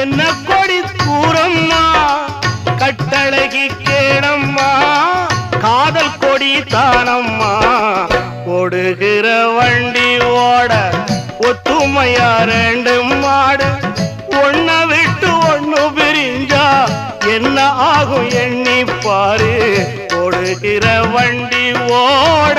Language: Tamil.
என்ன கொடி கூறம்மா கட்டழகி கேளம்மா காதல் கொடி தானம்மா ஓடுகிற வண்டி ஓட ஒத்துமையா ரெண்டு மாடு ஒன்ன விட்டு ஒண்ணு பிரிஞ்சா என்ன ஆகும் எண்ணி பாரு ஓடுகிற வண்டி ஓட